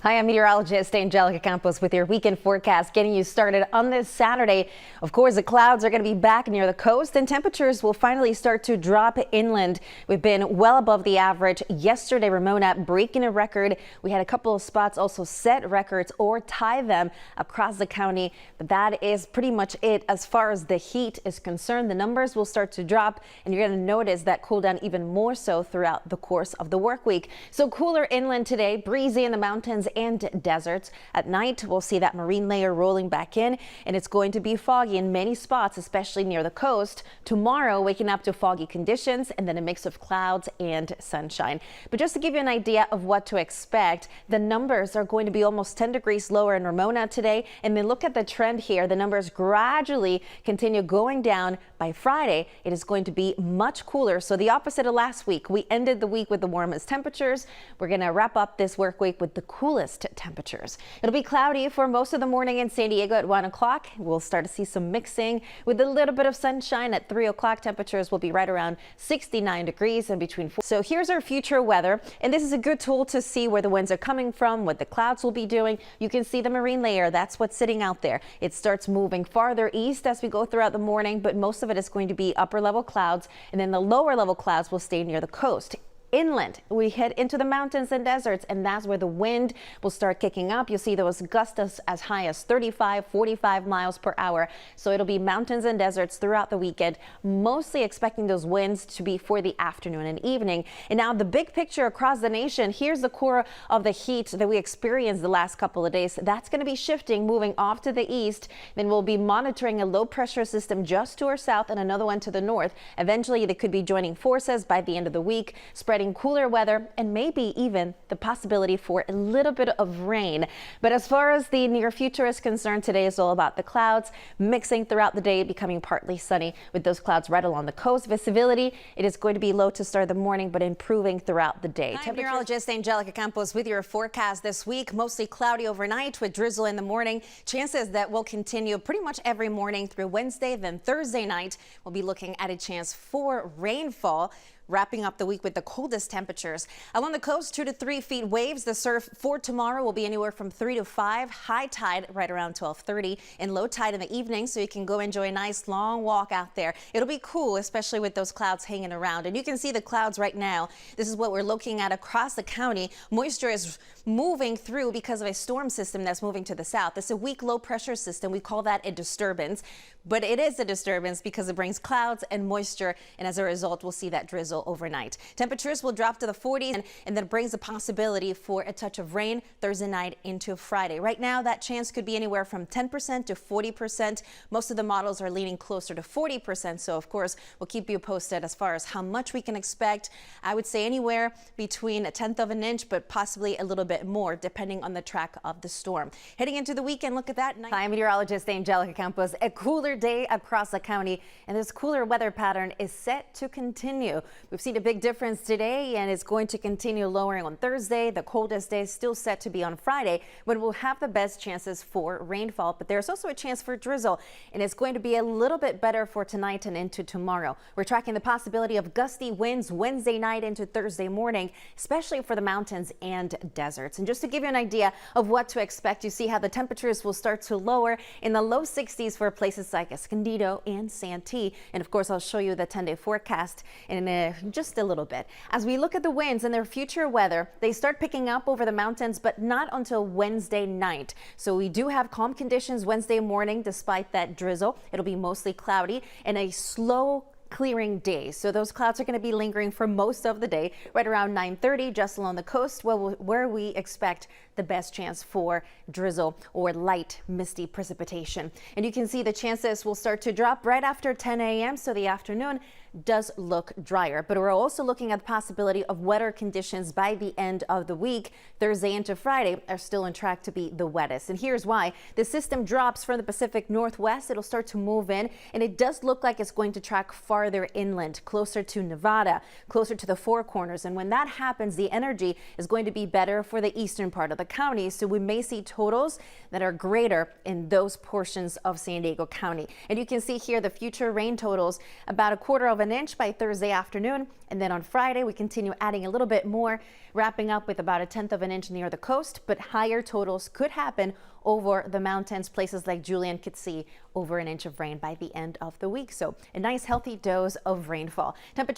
Hi, I'm meteorologist Angelica Campos with your weekend forecast, getting you started on this Saturday. Of course, the clouds are going to be back near the coast and temperatures will finally start to drop inland. We've been well above the average. Yesterday, Ramona breaking a record. We had a couple of spots also set records or tie them across the county. But that is pretty much it as far as the heat is concerned. The numbers will start to drop and you're going to notice that cool down even more so throughout the course of the work week. So cooler inland today, breezy in the mountains and deserts. At night, we'll see that marine layer rolling back in, and it's going to be foggy in many spots, especially near the coast. Tomorrow, waking up to foggy conditions and then a mix of clouds and sunshine. But just to give you an idea of what to expect, the numbers are going to be almost 10 degrees lower in Ramona today. And then look at the trend here. The numbers gradually continue going down. By Friday, it is going to be much cooler. So the opposite of last week. We ended the week with the warmest temperatures. We're going to wrap up this work week with the coolest temperatures. It'll be cloudy for most of the morning in San Diego at 1 o'clock. We'll start to see some mixing with a little bit of sunshine at 3 o'clock. Temperatures will be right around 69 degrees and between 4. So here's our future weather. And this is a good tool to see where the winds are coming from, what the clouds will be doing. You can see the marine layer. That's what's sitting out there. It starts moving farther east as we go throughout the morning, but most of it is going to be upper level clouds. And then the lower level clouds will stay near the coast. Inland, we head into the mountains and deserts, and that's where the wind will start kicking up. You'll see those gusts as high as 35, 45 miles per hour. So it'll be mountains and deserts throughout the weekend, mostly expecting those winds to be for the afternoon and evening. And now the big picture across the nation, here's the core of the heat that we experienced the last couple of days. That's going to be shifting, moving off to the east. Then we'll be monitoring a low pressure system just to our south and another one to the north. Eventually, they could be joining forces by the end of the week, spreading cooler weather and maybe even the possibility for a little bit of rain. But as far as the near future is concerned, today is all about the clouds mixing throughout the day, becoming partly sunny with those clouds right along the coast. Visibility, it is going to be low to start the morning, but improving throughout the day. Hi, meteorologist Angelica Campos with your forecast this week. Mostly cloudy overnight with drizzle in the morning. Chances that will continue pretty much every morning through Wednesday. Then Thursday night, we'll be looking at a chance for rainfall. Wrapping up the week with the coldest temperatures. Along the coast, 2 to 3 feet waves. The surf for tomorrow will be anywhere from 3 to 5. High tide right around 12:30 and low tide in the evening, so you can go enjoy a nice long walk out there. It'll be cool, especially with those clouds hanging around. And you can see the clouds right now. This is what we're looking at across the county. Moisture is moving through because of a storm system that's moving to the south. It's a weak low pressure system. We call that a disturbance, but it is a disturbance because it brings clouds and moisture, and as a result, we'll see that drizzle overnight. Temperatures will drop to the 40s and then brings a possibility for a touch of rain Thursday night into Friday. Right now, that chance could be anywhere from 10% to 40%. Most of the models are leaning closer to 40%. So, of course, we'll keep you posted as far as how much we can expect. I would say anywhere between 1/10 of an inch, but possibly a little bit more, depending on the track of the storm. Heading into the weekend, look at that. Hi, I'm meteorologist Angelica Campos. A cooler day across the county, and this cooler weather pattern is set to continue. We've seen a big difference today, and it's going to continue lowering on Thursday. The coldest day is still set to be on Friday, when we'll have the best chances for rainfall. But there's also a chance for drizzle, and it's going to be a little bit better for tonight and into tomorrow. We're tracking the possibility of gusty winds Wednesday night into Thursday morning, especially for the mountains and deserts. And just to give you an idea of what to expect, you see how the temperatures will start to lower in the low 60s for places like Escondido and Santee. And of course, I'll show you the 10-day forecast in just a little bit. As we look at the winds and their future weather, they start picking up over the mountains, but not until Wednesday night. So we do have calm conditions Wednesday morning despite that drizzle. It'll be mostly cloudy and a slow clearing day. So those clouds are going to be lingering for most of the day, right around 9:30 just along the coast, where we expect the best chance for drizzle or light misty precipitation. And you can see the chances will start to drop right after 10 a.m. So the afternoon does look drier, but we're also looking at the possibility of wetter conditions by the end of the week. Thursday into Friday are still on track to be the wettest. And here's why. The system drops from the Pacific Northwest. It'll start to move in, and it does look like it's going to track far farther inland, closer to Nevada, closer to the Four Corners. And when that happens, the energy is going to be better for the eastern part of the county. So we may see totals that are greater in those portions of San Diego County. And you can see here the future rain totals, about a quarter of an inch by Thursday afternoon. And then on Friday, we continue adding a little bit more, wrapping up with about a tenth of an inch near the coast. But higher totals could happen over the mountains. Places like Julian could see over an inch of rain by the end of the week. So a nice healthy dose of rainfall. Temperature